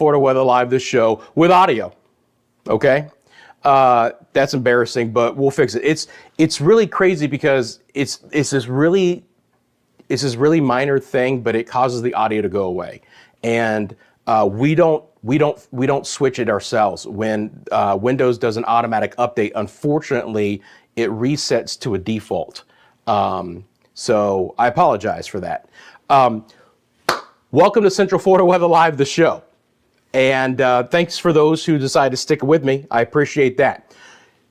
Florida Weather Live, this show, with audio, okay? That's embarrassing, but we'll fix it. It's really crazy because it's this really minor thing, but it causes the audio to go away. And we don't switch it ourselves. When Windows does an automatic update, unfortunately, it resets to a default. So I apologize for that. Welcome to Central Florida Weather Live, the show. And thanks for those who decide to stick with me. I appreciate that.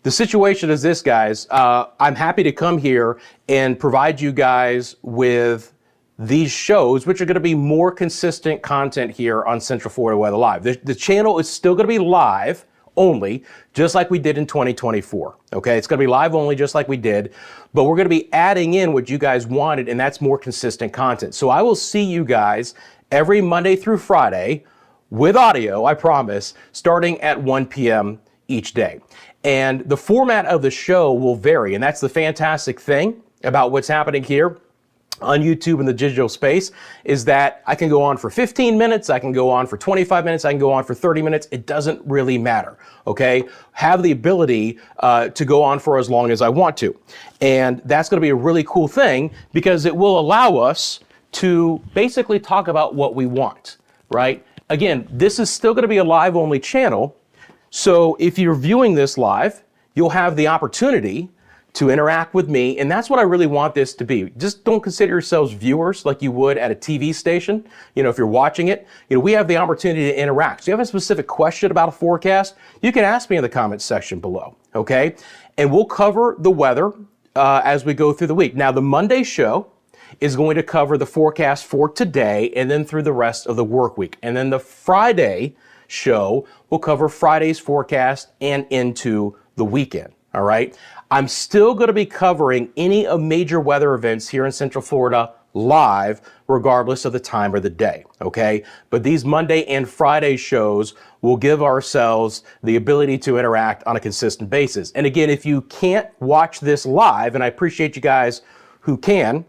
The situation is this, guys. I'm happy to come here and provide you guys with these shows, which are going to be more consistent content here on Central Florida Weather Live. The channel is still going to be live only, just like we did in 2024. Okay, it's going to be live only, just like we did, but we're going to be adding in what you guys wanted, and that's more consistent content. So I will see you guys every Monday through Friday with audio, I promise, starting at 1 p.m. each day. And the format of the show will vary, and that's the fantastic thing about what's happening here on YouTube in the digital space, is that I can go on for 15 minutes, I can go on for 25 minutes, I can go on for 30 minutes. It doesn't really matter, okay? Have the ability to go on for as long as I want to. And that's gonna be a really cool thing because it will allow us to basically talk about what we want, right? Again, this is still gonna be a live only channel. So if you're viewing this live, you'll have the opportunity to interact with me, and that's what I really want this to be. Just don't consider yourselves viewers like you would at a TV station. You know, if you're watching it, we have the opportunity to interact. So if you have a specific question about a forecast, you can ask me in the comments section below, okay? And we'll cover the weather as we go through the week. Now, the Monday show is going to cover the forecast for today and then through the rest of the work week. And then the Friday show will cover Friday's forecast and into the weekend, all right? I'm still going to be covering any of major weather events here in Central Florida live, regardless of the time of the day, okay? But these Monday and Friday shows will give ourselves the ability to interact on a consistent basis. And again, if you can't watch this live, and I appreciate you guys who can,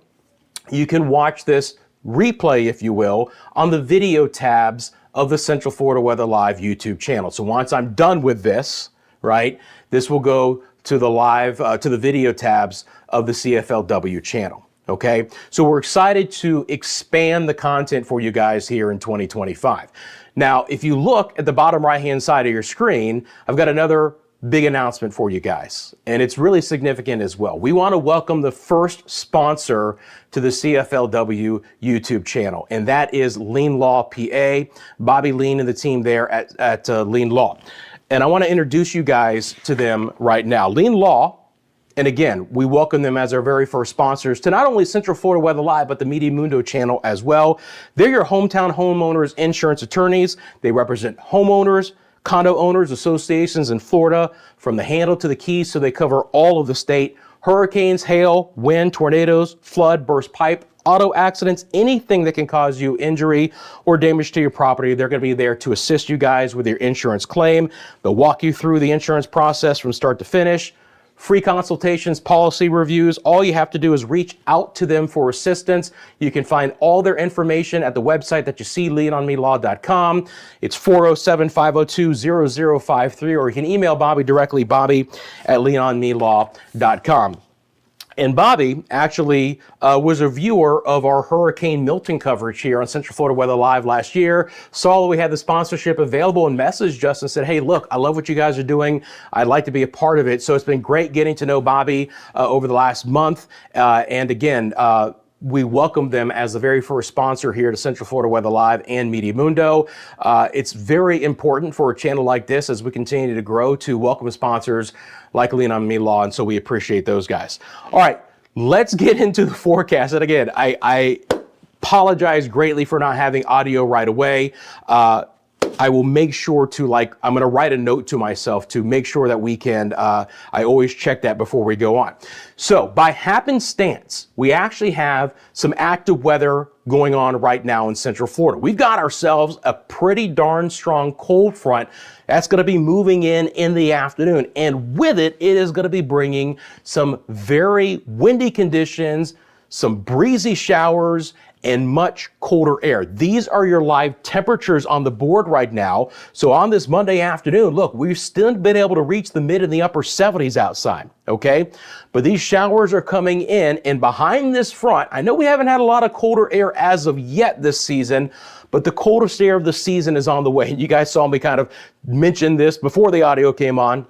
you can watch this replay, if you will, on the video tabs of the Central Florida Weather Live YouTube channel. So once I'm done with this, right, this will go to the live, to the video tabs of the CFLW channel, okay? So we're excited to expand the content for you guys here in 2025. Now, if you look at the bottom right-hand side of your screen, I've got another big announcement for you guys, and it's really significant as well. We want to welcome the first sponsor to the CFLW YouTube channel, and that is Lean Law PA, Bobby Lean and the team there at Lean Law. And I want to introduce you guys to them right now. Lean Law, and again, we welcome them as our very first sponsors to not only Central Florida Weather Live, but the Media Mundo channel as well. They're your hometown homeowners insurance attorneys. They represent homeowners, condo owners, associations in Florida, from the Handle to the Keys, so they cover all of the state. Hurricanes, hail, wind, tornadoes, flood, burst pipe, auto accidents, anything that can cause you injury or damage to your property, they're going to be there to assist you guys with your insurance claim. They'll walk you through the insurance process from start to finish. Free consultations, policy reviews. All you have to do is reach out to them for assistance. You can find all their information at the website that you see, leanonmelaw.com. It's 407-502-0053, or you can email Bobby directly, bobby@leanonmelaw.com. And Bobby actually was a viewer of our Hurricane Milton coverage here on Central Florida Weather Live last year, saw that we had the sponsorship available, and messaged us and said, hey, look, I love what you guys are doing. I'd like to be a part of it. So it's been great getting to know Bobby over the last month. And again, we welcome them as the very first sponsor here to Central Florida Weather Live and Media Mundo. It's very important for a channel like this, as we continue to grow, to welcome sponsors like Lean on Me Law, and so we appreciate those guys. All right, let's get into the forecast. And again, I apologize greatly for not having audio right away. I will make sure to, I'm going to write a note to myself to make sure that we can, I always check that before we go on. So by happenstance, we actually have some active weather going on right now in Central Florida. We've got ourselves a pretty darn strong cold front that's going to be moving in the afternoon. And with it, it is going to be bringing some very windy conditions, some breezy showers, and much colder air. These are your live temperatures on the board right now. So on this Monday afternoon, look, we've still been able to reach the mid and the upper 70s outside, okay? But these showers are coming in, and behind this front, I know we haven't had a lot of colder air as of yet this season, but the coldest air of the season is on the way. You guys saw me kind of mention this before the audio came on.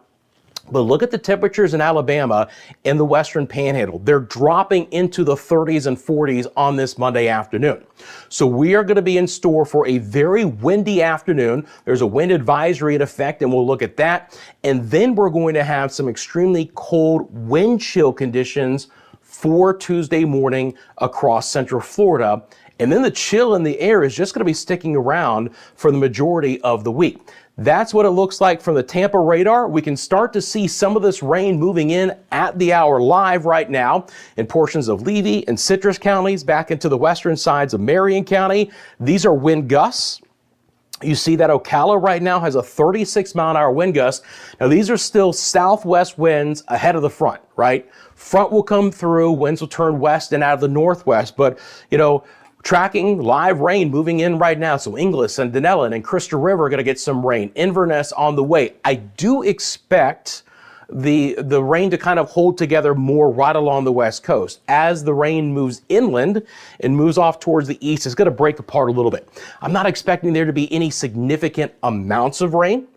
But look at the temperatures in Alabama and the Western Panhandle. They're dropping into the 30s and 40s on this Monday afternoon. So we are going to be in store for a very windy afternoon. There's a wind advisory in effect, and we'll look at that. And then we're going to have some extremely cold wind chill conditions for Tuesday morning across Central Florida. And then the chill in the air is just going to be sticking around for the majority of the week. That's what it looks like from the Tampa radar. We can start to see some of this rain moving in at the hour live right now in portions of Levy and Citrus counties back into the western sides of Marion County. These are wind gusts. You see that Ocala right now has a 36-mile-an-hour wind gust. Now, these are still southwest winds ahead of the front, right? Front will come through, winds will turn west and out of the northwest, but, you know, tracking live rain moving in right now. So Inglis and Denellen and Crystal River are going to get some rain. Inverness on the way. I do expect the rain to kind of hold together more right along the west coast. As the rain moves inland and moves off towards the east, it's going to break apart a little bit. I'm not expecting there to be any significant amounts of rain,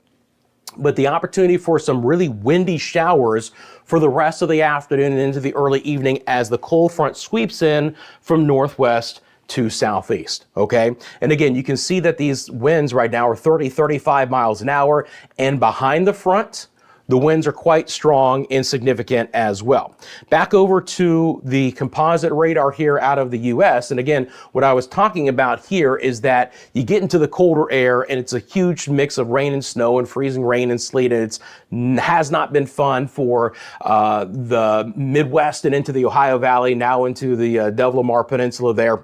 but the opportunity for some really windy showers for the rest of the afternoon and into the early evening as the cold front sweeps in from northwest to southeast, okay? And again, you can see that these winds right now are 30, 35 miles an hour, and behind the front, the winds are quite strong and significant as well. Back over to the composite radar here out of the US, and again, what I was talking about here is that you get into the colder air and it's a huge mix of rain and snow and freezing rain and sleet, and it has not been fun for the Midwest and into the Ohio Valley, now into the Del Lamar Peninsula there,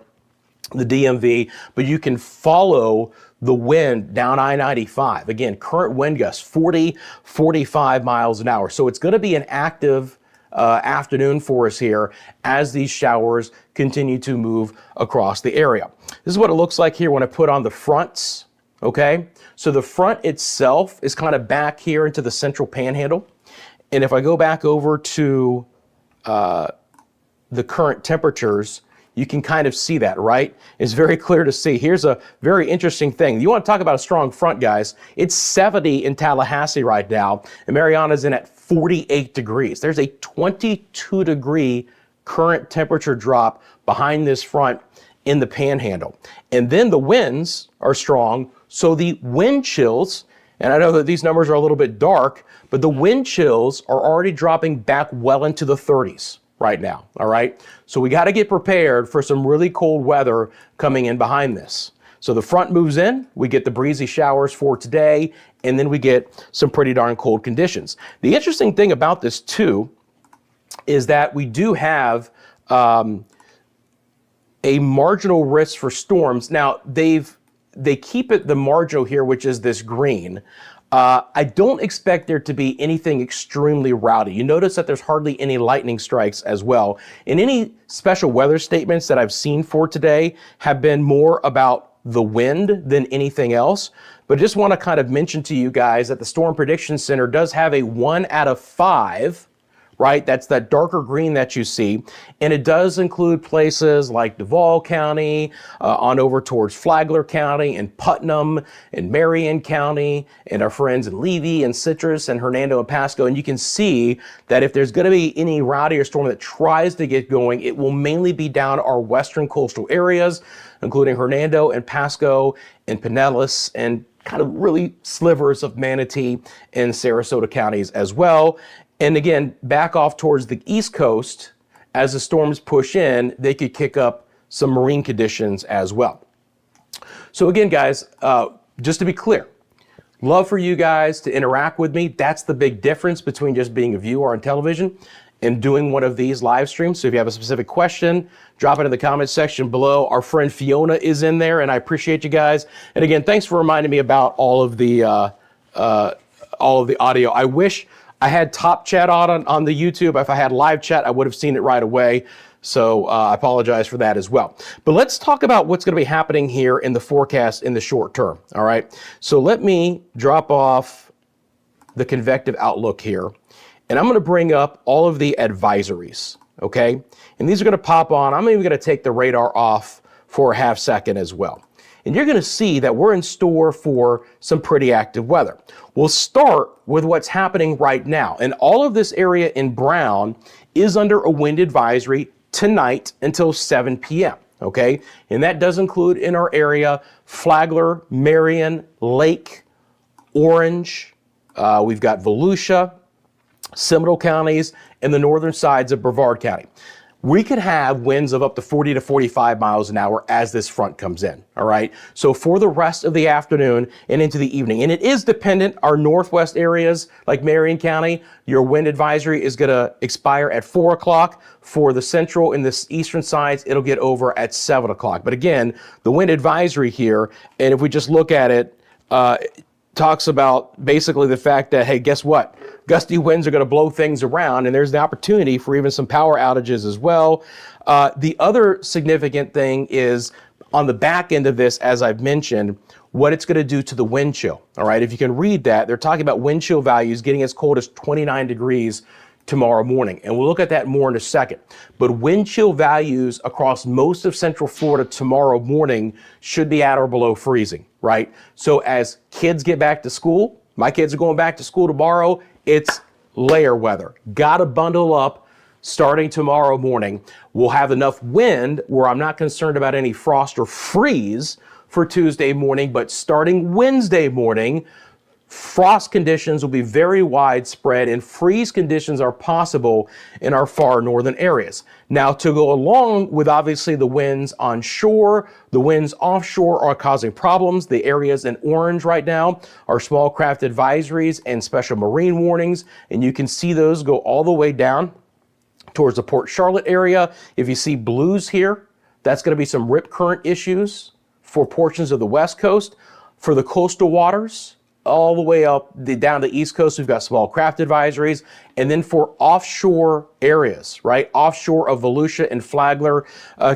the DMV, but you can follow the wind down I-95. Again, current wind gusts 40, 45 miles an hour. So it's going to be an active afternoon for us here as these showers continue to move across the area. This is what it looks like here when I put on the fronts, okay? So the front itself is kind of back here into the central panhandle. And if I go back over to the current temperatures, you can kind of see that, right? It's very clear to see. Here's a very interesting thing. You want to talk about a strong front, guys. It's 70 in Tallahassee right now, and Mariana's in at 48 degrees. There's a 22-degree current temperature drop behind this front in the panhandle. And then the winds are strong, so the wind chills, and I know that these numbers are a little bit dark, but the wind chills are already dropping back well into the 30s. Right now, all right? So we got to get prepared for some really cold weather coming in behind this. So the front moves in, we get the breezy showers for today, and then we get some pretty darn cold conditions. The interesting thing about this too is that we do have a marginal risk for storms. Now, they keep it the marginal here, which is this green. I don't expect there to be anything extremely rowdy. You notice that there's hardly any lightning strikes as well. And any special weather statements that I've seen for today have been more about the wind than anything else. But I just want to kind of mention to you guys that the Storm Prediction Center does have a 1 out of 5, right? That's that darker green that you see. And it does include places like Duval County, on over towards Flagler County, and Putnam, and Marion County, and our friends in Levy, and Citrus, and Hernando, and Pasco. And you can see that if there's going to be any rowdy or storm that tries to get going, it will mainly be down our western coastal areas, including Hernando, and Pasco, and Pinellas, and kind of really slivers of Manatee and Sarasota counties as well. And again, back off towards the East Coast, as the storms push in, they could kick up some marine conditions as well. So again, guys, just to be clear, love for you guys to interact with me. That's the big difference between just being a viewer on television and doing one of these live streams. So if you have a specific question, drop it in the comment section below. Our friend Fiona is in there, and I appreciate you guys. And again, thanks for reminding me about all of the audio. I wish I had top chat on the YouTube. If I had live chat, I would have seen it right away. So I apologize for that as well. But let's talk about what's going to be happening here in the forecast in the short term. All right. So let me drop off the convective outlook here, and I'm going to bring up all of the advisories. Okay. And these are going to pop on. I'm even going to take the radar off for a half second as well. And you're going to see that we're in store for some pretty active weather. We'll start with what's happening right now. And all of this area in brown is under a wind advisory tonight until 7 p.m. Okay. And that does include in our area Flagler, Marion, Lake, Orange. We've got Volusia, Seminole counties, and the northern sides of Brevard County. We could have winds of up to 40 to 45 miles an hour as this front comes in, all right? So for the rest of the afternoon and into the evening, and it is dependent, our northwest areas like Marion County, your wind advisory is gonna expire at 4 o'clock. For the central and the eastern sides, it'll get over at 7 o'clock. But again, the wind advisory here, and if we just look at it, talks about basically the fact that, hey, guess what? Gusty winds are going to blow things around, and there's the opportunity for even some power outages as well. The other significant thing is on the back end of this, as I've mentioned, what it's going to do to the wind chill. All right, if you can read that, they're talking about wind chill values getting as cold as 29 degrees tomorrow morning. And we'll look at that more in a second. But wind chill values across most of Central Florida tomorrow morning should be at or below freezing, right? So as kids get back to school, my kids are going back to school tomorrow, it's layer weather. Gotta bundle up starting tomorrow morning. We'll have enough wind where I'm not concerned about any frost or freeze for Tuesday morning, but starting Wednesday morning, frost conditions will be very widespread and freeze conditions are possible in our far northern areas. Now, to go along with obviously the winds on shore, the winds offshore are causing problems. The areas in orange right now are small craft advisories and special marine warnings, and you can see those go all the way down towards the Port Charlotte area. If you see blues here, that's going to be some rip current issues for portions of the west coast. For the coastal waters, all the way up down the East Coast, we've got small craft advisories. And then for offshore areas, right? Offshore of Volusia and Flagler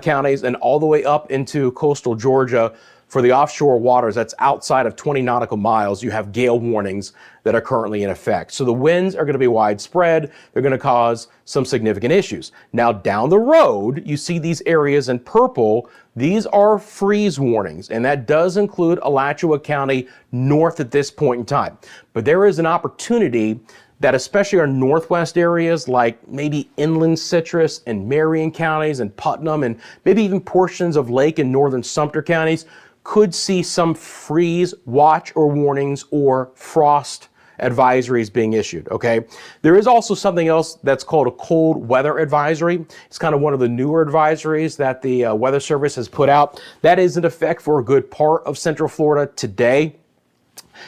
counties and all the way up into coastal Georgia, for the offshore waters, that's outside of 20 nautical miles, you have gale warnings that are currently in effect. So the winds are going to be widespread. They're going to cause some significant issues. Now down the road, you see these areas in purple. These are freeze warnings, and that does include Alachua County north at this point in time. But there is an opportunity that especially our northwest areas like maybe inland Citrus and Marion counties and Putnam and maybe even portions of Lake and northern Sumter counties could see some freeze watch or warnings or frost advisories being issued, okay? There is also something else that's called a cold weather advisory. It's kind of one of the newer advisories that the Weather Service has put out. That is in effect for a good part of Central Florida today.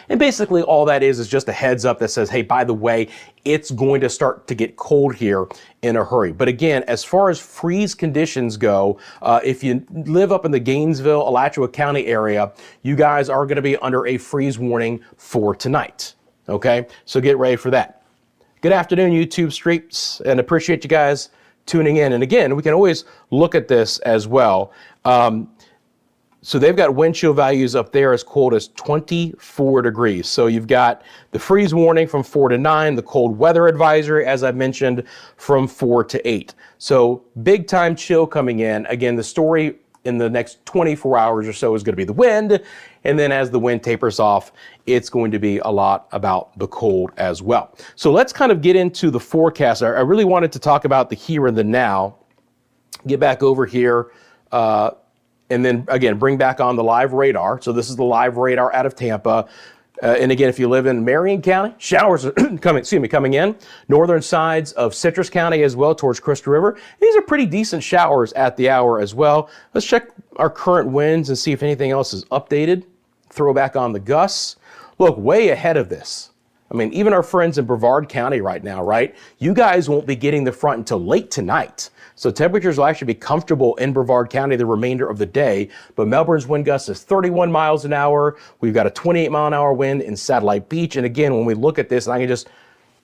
And basically all that is just a heads up that says, hey, by the way, it's going to start to get cold here in a hurry. But again, as far as freeze conditions go, if you live up in the Gainesville, Alachua County area, you guys are going to be under a freeze warning for tonight. Okay, so get ready for that. Good afternoon, YouTube streets, and appreciate you guys tuning in. And again, we can always look at this as well. So they've got wind chill values up there as cold as 24 degrees. So you've got the freeze warning from 4 to 9, the cold weather advisory, as I mentioned, from 4 to 8. So big time chill coming in. Again, the story in the next 24 hours or so is going to be the wind. And then as the wind tapers off, it's going to be a lot about the cold as well. So let's kind of get into the forecast. I really wanted to talk about the here and the now. Get back over here. And then again, bring back on the live radar. So this is the live radar out of Tampa. And again, if you live in Marion County, showers are coming in. Northern sides of Citrus County as well towards Crystal River. These are pretty decent showers at the hour as well. Let's check our current winds and see if anything else is updated. Throw back on the gusts. Look, way ahead of this. I mean, even our friends in Brevard County right now, right? You guys won't be getting the front until late tonight. So temperatures will actually be comfortable in Brevard County the remainder of the day, but Melbourne's wind gust is 31 miles an hour. We've got a 28 mile an hour wind in Satellite Beach. And again, when we look at this, and I can just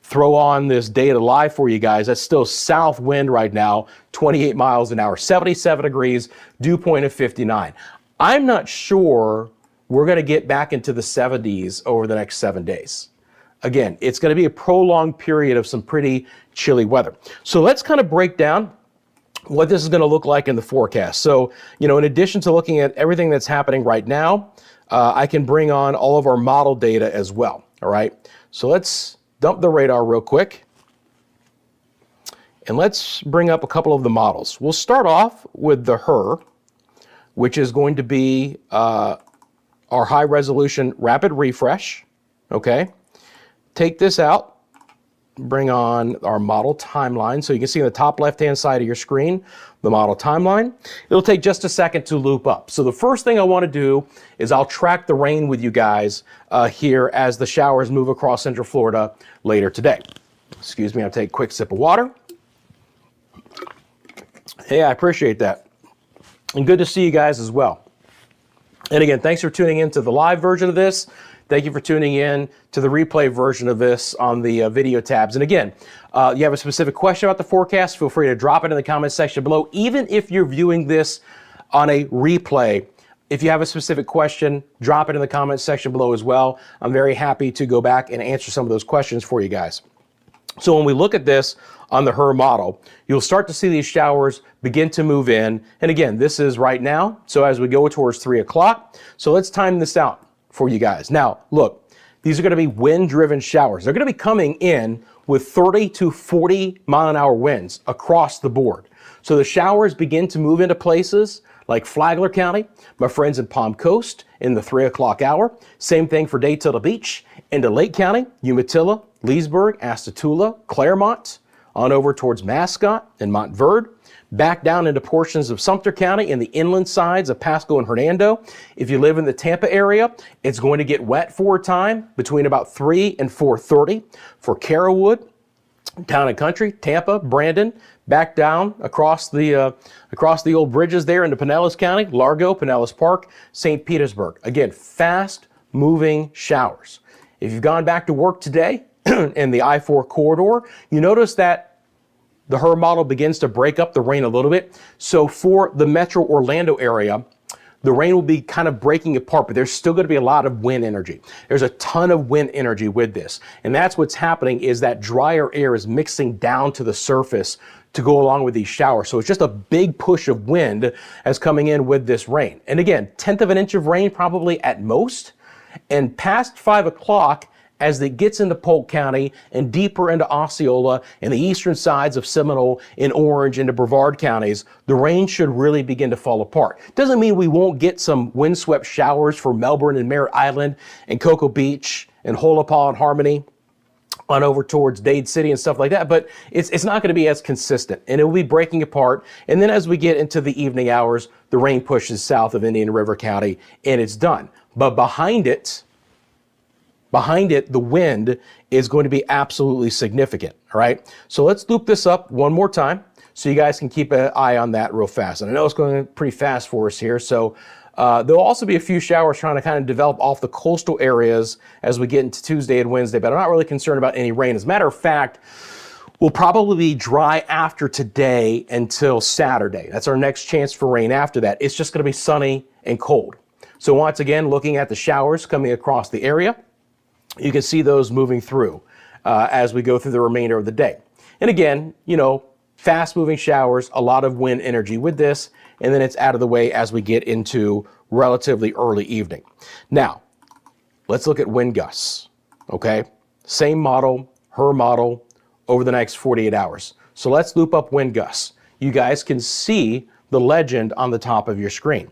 throw on this data live for you guys. That's still south wind right now, 28 miles an hour, 77 degrees, dew point of 59. I'm not sure we're going to get back into the 70s over the next 7 days. Again, it's going to be a prolonged period of some pretty chilly weather. So let's kind of break down what this is going to look like in the forecast. So, in addition to looking at everything that's happening right now, I can bring on all of our model data as well. All right. So let's dump the radar real quick. And let's bring up a couple of the models. We'll start off with the HER, which is going to be our high resolution rapid refresh. Okay. Take this out, bring on our model timeline. So you can see on the top left-hand side of your screen, the model timeline. It'll take just a second to loop up. So the first thing I want to do is I'll track the rain with you guys here as the showers move across Central Florida later today. Excuse me, I'll take a quick sip of water. Hey, I appreciate that. And good to see you guys as well. And again, thanks for tuning in to the live version of this. Thank you for tuning in to the replay version of this on the video tabs. And again, you have a specific question about the forecast, feel free to drop it in the comment section below. Even if you're viewing this on a replay, if you have a specific question, drop it in the comment section below as well. I'm very happy to go back and answer some of those questions for you guys. So when we look at this on the HER model, you'll start to see these showers begin to move in. And again, this is right now. So as we go towards 3 o'clock, so let's time this out for you guys. Now, look, these are going to be wind-driven showers. They're going to be coming in with 30 to 40 mile an hour winds across the board. So the showers begin to move into places like Flagler County, my friends in Palm Coast in the 3 o'clock hour. Same thing for Daytona Beach, into Lake County, Umatilla, Leesburg, Astatula, Claremont, on over towards Mascot and Montverde, back down into portions of Sumter County and the inland sides of Pasco and Hernando. If you live in the Tampa area, it's going to get wet for a time between about 3 and 4:30. For Carrollwood, Town and Country, Tampa, Brandon, back down across the old bridges there into Pinellas County, Largo, Pinellas Park, St. Petersburg. Again, fast moving showers. If you've gone back to work today in the I-4 corridor, you notice that the HER model begins to break up the rain a little bit. So for the metro Orlando area, the rain will be kind of breaking apart, but there's still going to be a lot of wind energy. There's a ton of wind energy with this. And that's what's happening, is that drier air is mixing down to the surface to go along with these showers. So it's just a big push of wind as coming in with this rain. And again, 1/10 of an inch of rain probably at most. And past 5 o'clock, as it gets into Polk County and deeper into Osceola and the eastern sides of Seminole and Orange into Brevard counties, the rain should really begin to fall apart. Doesn't mean we won't get some windswept showers for Melbourne and Merritt Island and Cocoa Beach and Holopah and Harmony on over towards Dade City and stuff like that, but it's not going to be as consistent, and it will be breaking apart. And then as we get into the evening hours, the rain pushes south of Indian River County and it's done. But behind it, the wind is going to be absolutely significant, all right? So let's loop this up one more time so you guys can keep an eye on that real fast. And I know it's going pretty fast for us here. So there'll also be a few showers trying to kind of develop off the coastal areas as we get into Tuesday and Wednesday, but I'm not really concerned about any rain. As a matter of fact, we'll probably be dry after today until Saturday. That's our next chance for rain after that. It's just going to be sunny and cold. So once again, looking at the showers coming across the area, you can see those moving through as we go through the remainder of the day. And again, fast moving showers, a lot of wind energy with this, and then it's out of the way as we get into relatively early evening. Now, let's look at wind gusts, okay? Same model, HER model, over the next 48 hours. So let's loop up wind gusts. You guys can see the legend on the top of your screen.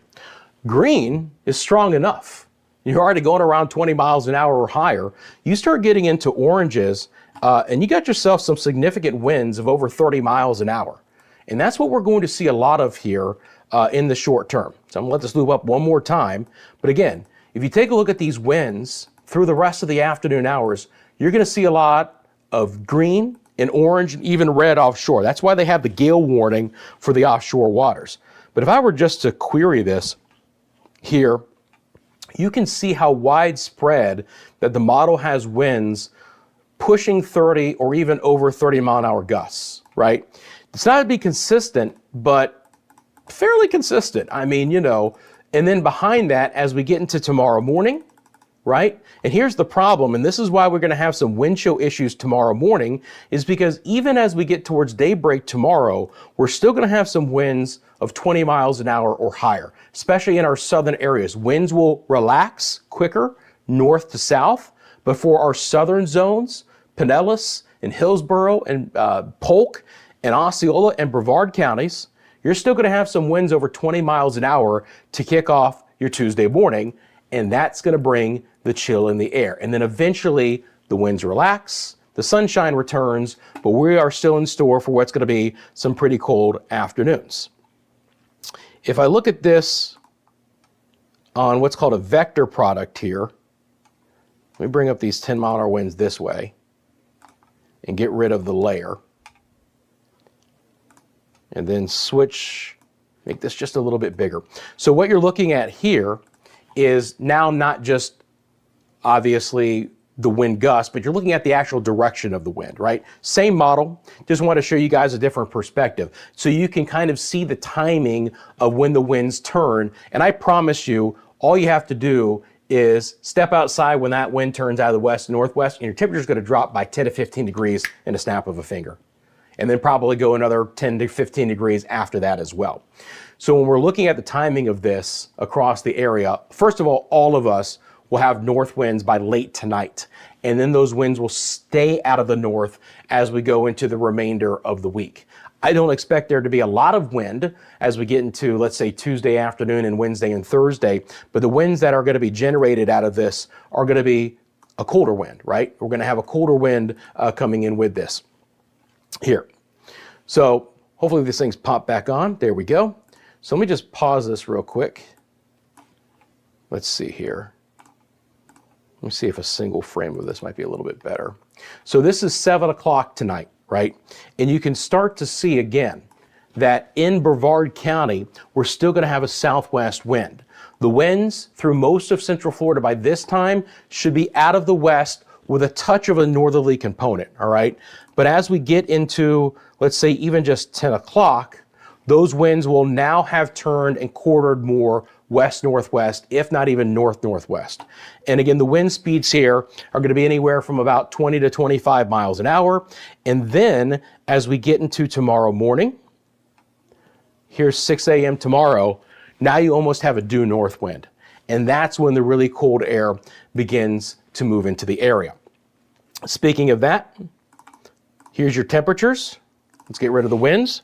Green is strong enough. You're already going around 20 miles an hour or higher. You start getting into oranges, and you got yourself some significant winds of over 30 miles an hour. And that's what we're going to see a lot of here in the short term. So I'm going to let this loop up one more time. But again, if you take a look at these winds through the rest of the afternoon hours, you're going to see a lot of green and orange and even red offshore. That's why they have the gale warning for the offshore waters. But if I were just to query this here, you can see how widespread that the model has winds pushing 30 or even over 30-mile-an-hour gusts, right? It's not to be consistent, but fairly consistent. I mean, you know, and then behind that, as we get into tomorrow morning, right? And here's the problem, and this is why we're going to have some wind chill issues tomorrow morning, is because even as we get towards daybreak tomorrow, we're still going to have some winds of 20 miles an hour or higher, especially in our southern areas. Winds will relax quicker north to south, but for our southern zones, Pinellas and Hillsborough and Polk and Osceola and Brevard counties, you're still going to have some winds over 20 miles an hour to kick off your Tuesday morning, and that's going to bring the chill in the air. And then eventually the winds relax, the sunshine returns, but we are still in store for what's going to be some pretty cold afternoons. If I look at this on what's called a vector product here, let me bring up these 10-mile-an-hour winds this way and get rid of the layer. And then switch, make this just a little bit bigger. So what you're looking at here is now not just obviously the wind gust, but you're looking at the actual direction of the wind, right? Same model, just want to show you guys a different perspective so you can kind of see the timing of when the winds turn. And I promise you, all you have to do is step outside when that wind turns out of the west and northwest, and your temperature is going to drop by 10 to 15 degrees in a snap of a finger. And then probably go another 10 to 15 degrees after that as well. So when we're looking at the timing of this across the area, first of all of us will have north winds by late tonight. And then those winds will stay out of the north as we go into the remainder of the week. I don't expect there to be a lot of wind as we get into, let's say, Tuesday afternoon and Wednesday and Thursday, but the winds that are going to be generated out of this are going to be a colder wind, right? We're going to have a colder wind coming in with this here. So hopefully this thing's popped back on. There we go. So let me just pause this real quick. Let's see here. Let me see if a single frame of this might be a little bit better. So this is 7 o'clock tonight, right? And you can start to see again that in Brevard County, we're still going to have a southwest wind. The winds through most of Central Florida by this time should be out of the west with a touch of a northerly component, all right? But as we get into, let's say, even just 10 o'clock, those winds will now have turned and quartered more west-northwest, if not even north-northwest. And again, the wind speeds here are going to be anywhere from about 20 to 25 miles an hour. And then as we get into tomorrow morning, here's 6 a.m. tomorrow, now you almost have a due north wind. And that's when the really cold air begins to move into the area. Speaking of that, here's your temperatures. Let's get rid of the winds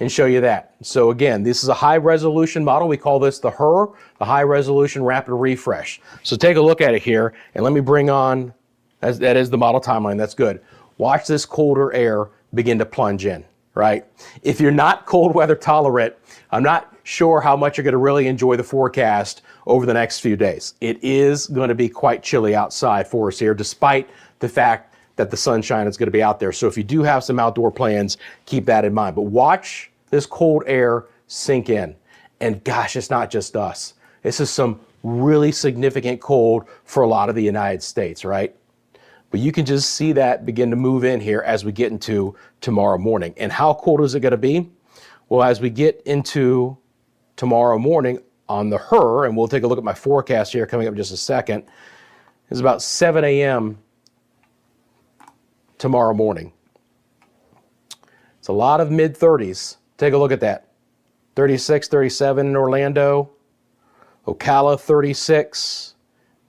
and show you that. So again, this is a high resolution model. We call this the HRR, the high resolution rapid refresh. So take a look at it here and let me bring on, that is the model timeline, that's good. Watch this colder air begin to plunge in, right? If you're not cold weather tolerant, I'm not sure how much you're going to really enjoy the forecast over the next few days. It is going to be quite chilly outside for us here, despite the fact that the sunshine is going to be out there. So if you do have some outdoor plans, keep that in mind. But watch this cold air sink in. And gosh, it's not just us. This is some really significant cold for a lot of the United States, right? But you can just see that begin to move in here as we get into tomorrow morning. And how cold is it going to be? Well, as we get into tomorrow morning on the HRR, and we'll take a look at my forecast here coming up in just a second, it's about 7 a.m. tomorrow morning. It's a lot of mid-30s. Take a look at that. 36, 37 in Orlando, Ocala 36,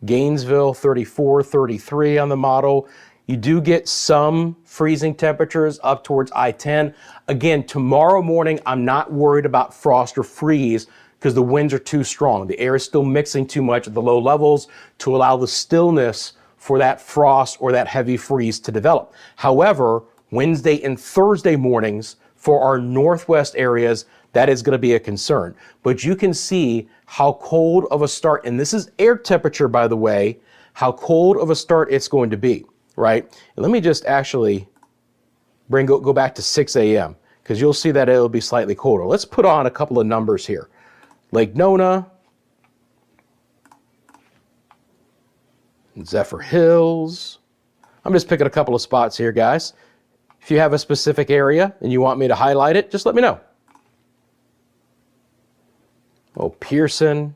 Gainesville 34, 33 on the model. You do get some freezing temperatures up towards I-10. Again, tomorrow morning, I'm not worried about frost or freeze because the winds are too strong. The air is still mixing too much at the low levels to allow the stillness for that frost or that heavy freeze to develop. However, Wednesday and Thursday mornings for our northwest areas, that is going to be a concern. But you can see how cold of a start, and this is air temperature, by the way, how cold of a start it's going to be, right? And let me just actually go back to 6 a.m. because you'll see that it'll be slightly colder. Let's put on a couple of numbers here. Lake Nona, Zephyr Hills. I'm just picking a couple of spots here, guys. If you have a specific area and you want me to highlight it, just let me know. Oh, Pearson.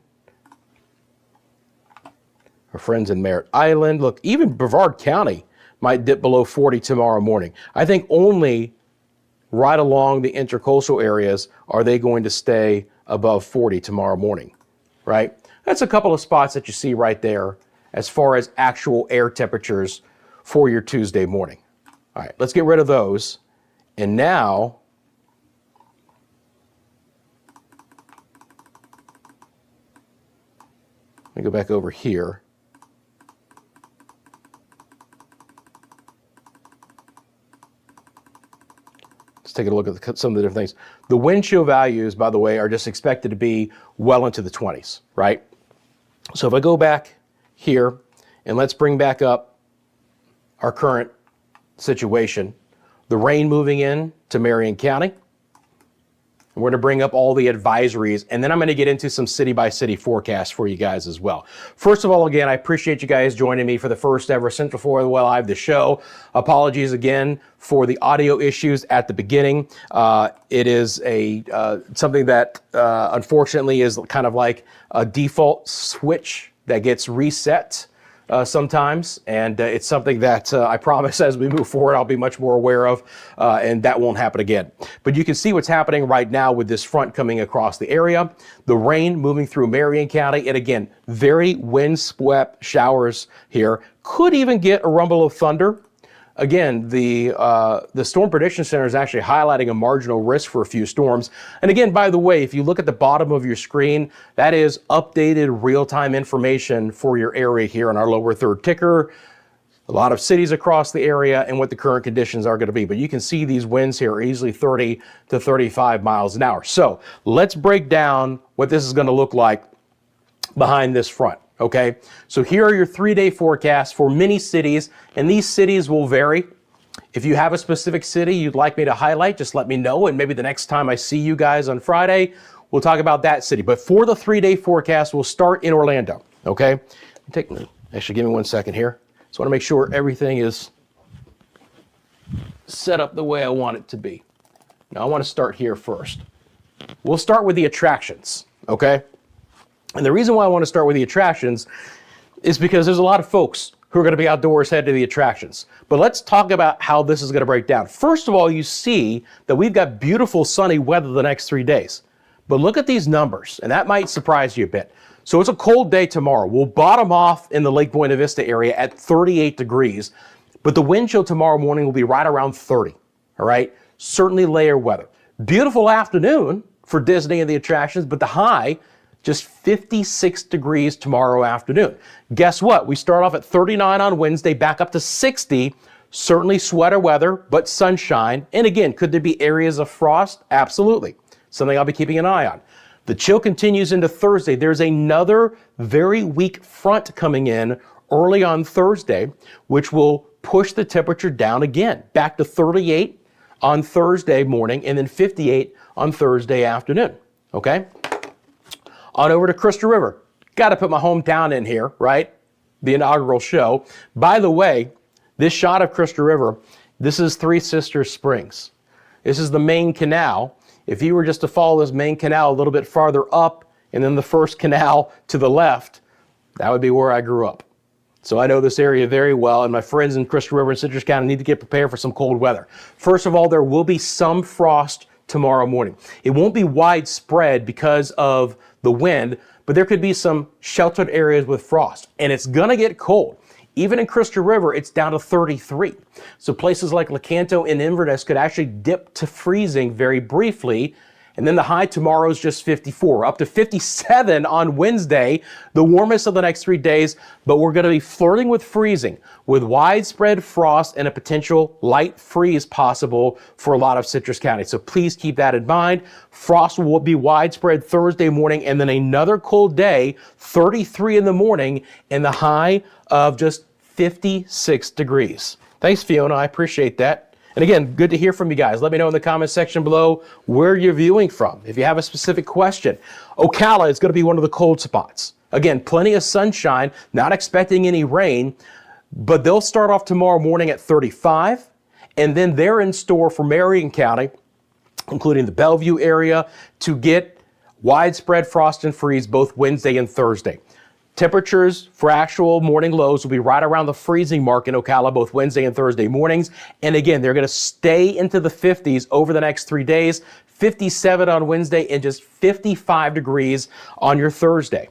Our friends in Merritt Island. Look, even Brevard County might dip below 40 tomorrow morning. I think only right along the intercoastal areas are they going to stay above 40 tomorrow morning, right? That's a couple of spots that you see right there as far as actual air temperatures for your Tuesday morning. All right, let's get rid of those. And now, let me go back over here. Let's take a look at some of the different things. The wind chill values, by the way, are just expected to be well into the 20s, right? So if I go back here and let's bring back up our current situation, the rain moving in to Marion County. We're going to bring up all the advisories, and then I'm going to get into some city-by-city forecasts for you guys as well. First of all, again, I appreciate you guys joining me for the first ever Central Florida Weather Live, the show. Apologies again for the audio issues at the beginning. It is something that unfortunately is kind of like a default switch that gets reset sometimes, and it's something that I promise as we move forward I'll be much more aware of, and that won't happen again. But you can see what's happening right now with this front coming across the area, the rain moving through Marion County, and again, very wind-swept showers here. Could even get a rumble of thunder. Again, the Storm Prediction Center is actually highlighting a marginal risk for a few storms. And again, by the way, if you look at the bottom of your screen, that is updated real-time information for your area here on our lower third ticker. A lot of cities across the area and what the current conditions are going to be. But you can see these winds here are easily 30 to 35 miles an hour. So let's break down what this is going to look like behind this front. Okay, so here are your 3-day forecasts for many cities, and these cities will vary. If you have a specific city you'd like me to highlight, just let me know, and maybe the next time I see you guys on Friday, we'll talk about that city. But for the 3-day forecast, we'll start in Orlando, okay? Actually, give me 1 second here. Just want to make sure everything is set up the way I want it to be. Now, I want to start here first. We'll start with the attractions, okay? And the reason why I want to start with the attractions is because there's a lot of folks who are going to be outdoors headed to the attractions. But let's talk about how this is going to break down. First of all, you see that we've got beautiful sunny weather the next 3 days. But look at these numbers, and that might surprise you a bit. So it's a cold day tomorrow. We'll bottom off in the Lake Buena Vista area at 38 degrees, but the wind chill tomorrow morning will be right around 30, all right? Certainly layer weather. Beautiful afternoon for Disney and the attractions, but the high just 56 degrees tomorrow afternoon. Guess what? We start off at 39 on Wednesday, back up to 60. Certainly sweater weather, but sunshine. And again, could there be areas of frost? Absolutely. Something I'll be keeping an eye on. The chill continues into Thursday. There's another very weak front coming in early on Thursday, which will push the temperature down again, back to 38 on Thursday morning and then 58 on Thursday afternoon. Okay? On over to Crystal River. Got to put my hometown in here, right? The inaugural show. By the way, this shot of Crystal River, this is Three Sisters Springs. This is the main canal. If you were just to follow this main canal a little bit farther up and then the first canal to the left, that would be where I grew up. So I know this area very well, and my friends in Crystal River and Citrus County need to get prepared for some cold weather. First of all, there will be some frost tomorrow morning. It won't be widespread because of the wind, but there could be some sheltered areas with frost, and it's gonna get cold. Even in Crystal River, it's down to 33. So places like Lecanto and Inverness could actually dip to freezing very briefly. And then the high tomorrow is just 54, up to 57 on Wednesday, the warmest of the next 3 days. But we're going to be flirting with freezing with widespread frost and a potential light freeze possible for a lot of Citrus County. So please keep that in mind. Frost will be widespread Thursday morning, and then another cold day, 33 in the morning, and the high of just 56 degrees. Thanks, Fiona. I appreciate that. And again, good to hear from you guys. Let me know in the comment section below where you're viewing from. If you have a specific question, Ocala is going to be one of the cold spots. Again, plenty of sunshine, not expecting any rain. but they'll start off tomorrow morning at 35, and then they're in store for Marion County, including the Bellevue area, to get widespread frost and freeze both Wednesday and Thursday. Temperatures for actual morning lows will be right around the freezing mark in Ocala both Wednesday and Thursday mornings. And again, they're going to stay into the 50s over the next 3 days, 57 on Wednesday and just 55 degrees on your Thursday.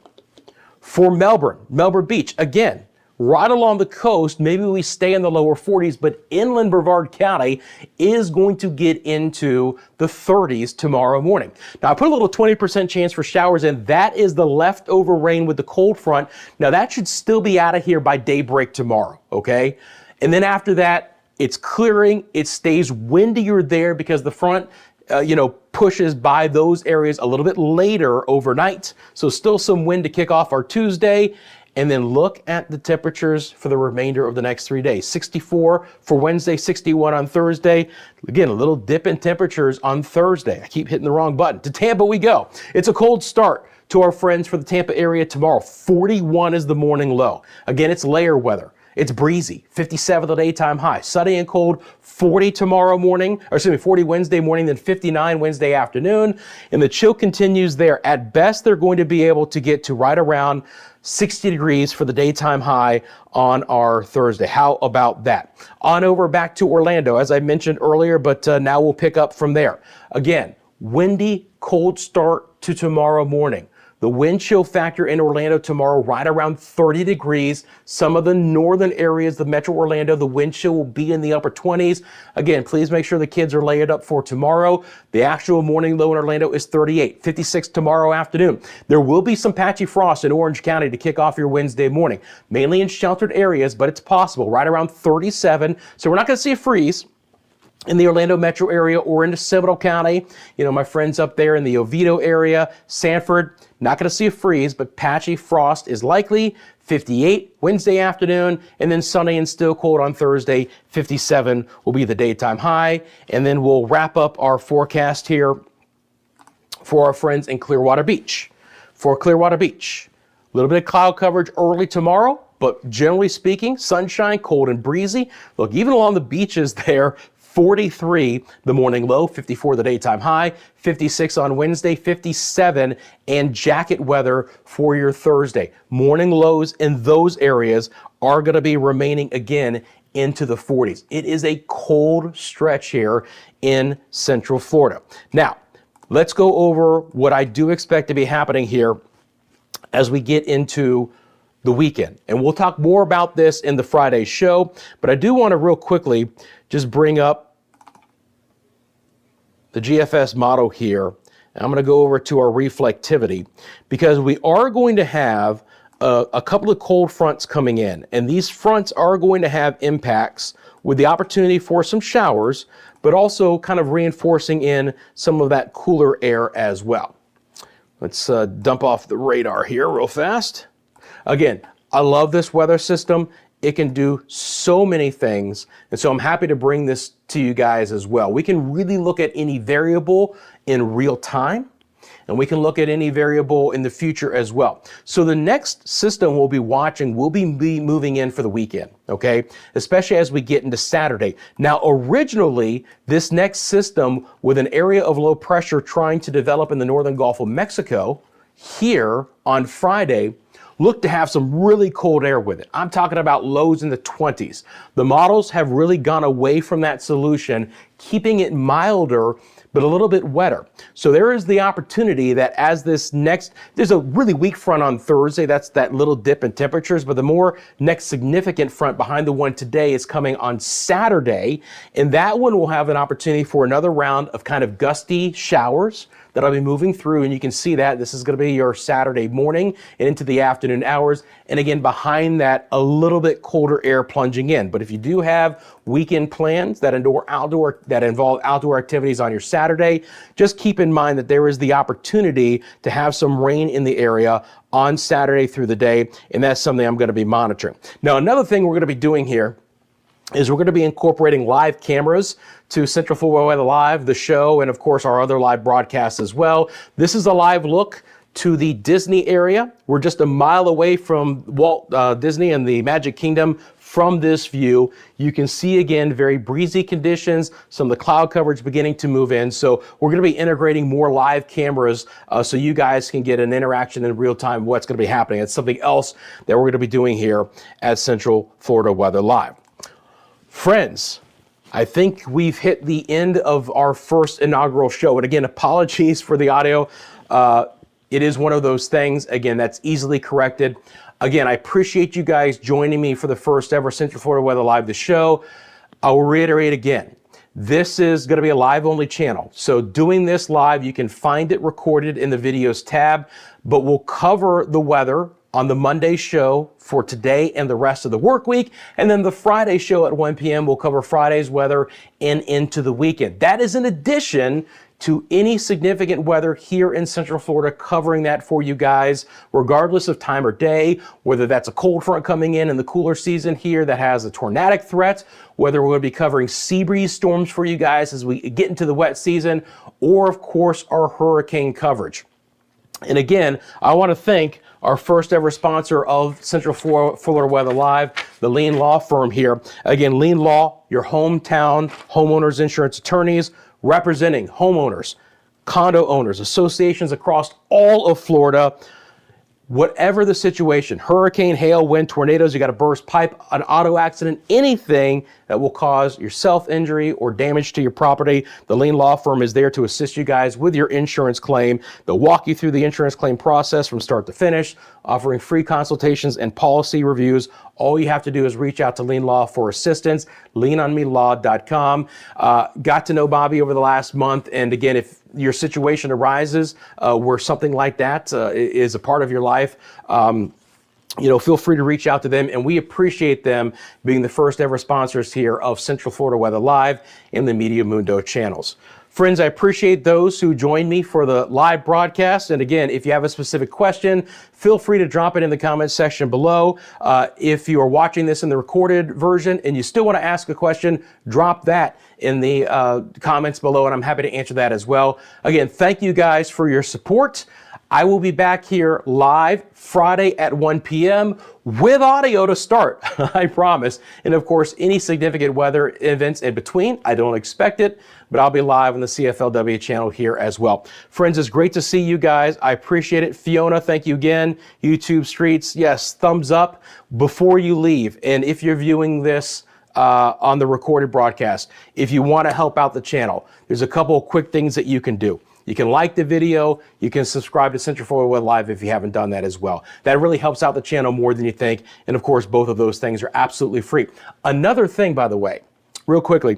For Melbourne Beach, again, right along the coast, maybe we stay in the lower 40s, but inland Brevard County is going to get into the 30s tomorrow morning. Now, I put a little 20% chance for showers in. That is the leftover rain with the cold front. Now, that should still be out of here by daybreak tomorrow, okay? And then after that, it's clearing. It stays windier there because the front pushes by those areas a little bit later overnight. So still some wind to kick off our Tuesday. And then look at the temperatures for the remainder of the next 3 days. 64 for Wednesday, 61 on Thursday. Again, a little dip in temperatures on Thursday. I keep hitting the wrong button. To Tampa we go. It's a cold start to our friends for the Tampa area tomorrow. 41 is the morning low. Again, it's layer weather. It's breezy, 57 the daytime high. Sunny and cold, 40 tomorrow morning, 40 Wednesday morning, then 59 Wednesday afternoon. And the chill continues there. At best, they're going to be able to get to right around 60 degrees for the daytime high on our Thursday. How about that? On over back to Orlando, as I mentioned earlier, but now we'll pick up from there. Again, windy, cold start to tomorrow morning. The wind chill factor in Orlando tomorrow, right around 30 degrees. Some of the northern areas of Metro Orlando, the wind chill will be in the upper 20s. Again, please make sure the kids are layered up for tomorrow. The actual morning low in Orlando is 38, 56 tomorrow afternoon. There will be some patchy frost in Orange County to kick off your Wednesday morning, mainly in sheltered areas, but it's possible, right around 37. So we're not going to see a freeze in the Orlando metro area or into Seminole County. My friends up there in the Oviedo area, Sanford, not going to see a freeze, but patchy frost is likely. 58 Wednesday afternoon, and then sunny and still cold on Thursday. 57 will be the daytime high. And then we'll wrap up our forecast here for our friends in Clearwater Beach. For Clearwater Beach, a little bit of cloud coverage early tomorrow, but generally speaking, sunshine, cold and breezy. Look, even along the beaches there, 43 the morning low, 54 the daytime high, 56 on Wednesday, 57 and jacket weather for your Thursday. Morning lows in those areas are going to be remaining again into the 40s. It is a cold stretch here in Central Florida. Now, let's go over what I do expect to be happening here as we get into the weekend. And we'll talk more about this in the Friday show, but I do want to real quickly just bring up the GFS model here. And I'm going to go over to our reflectivity because we are going to have a couple of cold fronts coming in, and these fronts are going to have impacts with the opportunity for some showers, but also kind of reinforcing in some of that cooler air as well. Let's dump off the radar here real fast. Again, I love this weather system. It can do so many things. And so I'm happy to bring this to you guys as well. We can really look at any variable in real time, and we can look at any variable in the future as well. So the next system we'll be watching will be moving in for the weekend, okay? Especially as we get into Saturday. Now, originally, this next system with an area of low pressure trying to develop in the northern Gulf of Mexico here on Friday look to have some really cold air with it. I'm talking about lows in the 20s. The models have really gone away from that solution, keeping it milder, but a little bit wetter. So there is the opportunity that as there's a really weak front on Thursday, that's that little dip in temperatures, but the more next significant front behind the one today is coming on Saturday, and that one will have an opportunity for another round of kind of gusty showers that I'll be moving through, and you can see that this is going to be your Saturday morning and into the afternoon hours. And again, behind that, a little bit colder air plunging in. But if you do have weekend plans that involve outdoor activities on your Saturday, just keep in mind that there is the opportunity to have some rain in the area on Saturday through the day, and that's something I'm going to be monitoring. Now, another thing we're going to be doing here is we're going to be incorporating live cameras to Central Florida Weather Live, the show, and of course our other live broadcasts as well. This is a live look to the Disney area. We're just a mile away from Walt Disney and the Magic Kingdom from this view. You can see again, very breezy conditions, some of the cloud coverage beginning to move in. So we're going to be integrating more live cameras so you guys can get an interaction in real time what's going to be happening. It's something else that we're going to be doing here at Central Florida Weather Live. Friends, I think we've hit the end of our first inaugural show. And again, apologies for the audio. It is one of those things, again, that's easily corrected. Again, I appreciate you guys joining me for the first ever Central Florida Weather Live, the show. I will reiterate again, this is going to be a live only channel. So doing this live, you can find it recorded in the videos tab, but we'll cover the weather on the Monday show for today and the rest of the work week. And then the Friday show at 1 p.m. will cover Friday's weather and into the weekend. That is in addition to any significant weather here in Central Florida, covering that for you guys, regardless of time or day, whether that's a cold front coming in the cooler season here that has a tornadic threat, whether we're going to be covering sea breeze storms for you guys as we get into the wet season, or of course our hurricane coverage. And again, I want to thank our first ever sponsor of Central Florida Weather Live, the Lean Law Firm here. Again, Lean Law, your hometown homeowners insurance attorneys, representing homeowners, condo owners, associations across all of Florida. Whatever the situation, hurricane, hail, wind, tornadoes, you got a burst pipe, an auto accident, anything that will cause your self-injury or damage to your property, the Lean Law Firm is there to assist you guys with your insurance claim. They'll walk you through the insurance claim process from start to finish, offering free consultations and policy reviews. All you have to do is reach out to Lean Law for assistance, leanonmelaw.com. Got to know Bobby over the last month, and again, if your situation arises where something like that is a part of your life, feel free to reach out to them, and we appreciate them being the first ever sponsors here of Central Florida Weather Live and the Media Mundo channels. Friends, I appreciate those who joined me for the live broadcast. And again, if you have a specific question, feel free to drop it in the comments section below. If you are watching this in the recorded version and you still want to ask a question, drop that in the comments below, and I'm happy to answer that as well. Again, thank you guys for your support. I will be back here live Friday at 1 p.m. with audio to start, I promise. And of course, any significant weather events in between, I don't expect it, but I'll be live on the CFLW channel here as well. Friends, it's great to see you guys. I appreciate it. Fiona, thank you again. YouTube Streets, yes, thumbs up before you leave. And if you're viewing this on the recorded broadcast, if you want to help out the channel, there's a couple of quick things that you can do. You can like the video, you can subscribe to Central Florida Weather Live if you haven't done that as well. That really helps out the channel more than you think. And of course, both of those things are absolutely free. Another thing, by the way, real quickly,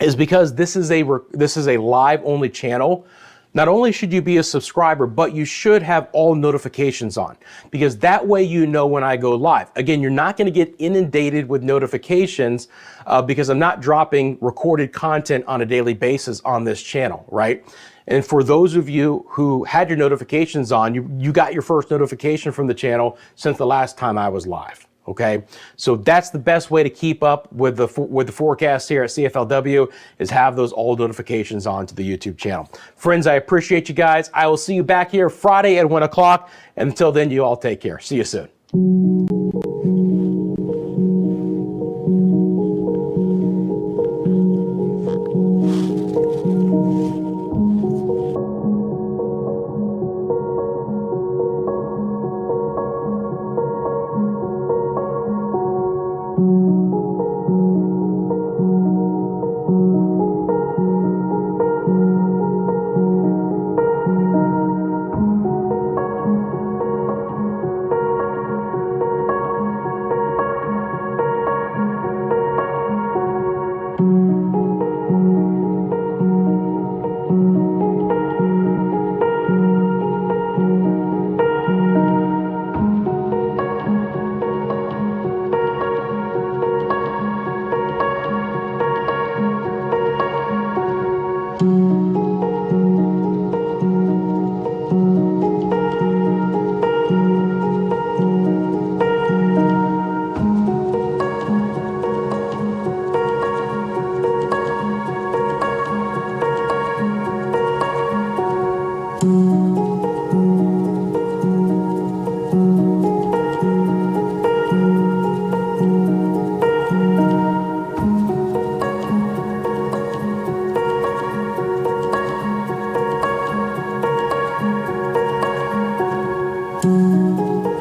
is because this is a live only channel, not only should you be a subscriber, but you should have all notifications on, because that way you know when I go live. Again, you're not going to get inundated with notifications because I'm not dropping recorded content on a daily basis on this channel, right? And for those of you who had your notifications on, you got your first notification from the channel since the last time I was live. Okay, so that's the best way to keep up with the forecast here at CFLW, is have those all notifications on to the YouTube channel. Friends, I appreciate you guys. I will see you back here Friday at 1 o'clock. And until then, you all take care. See you soon.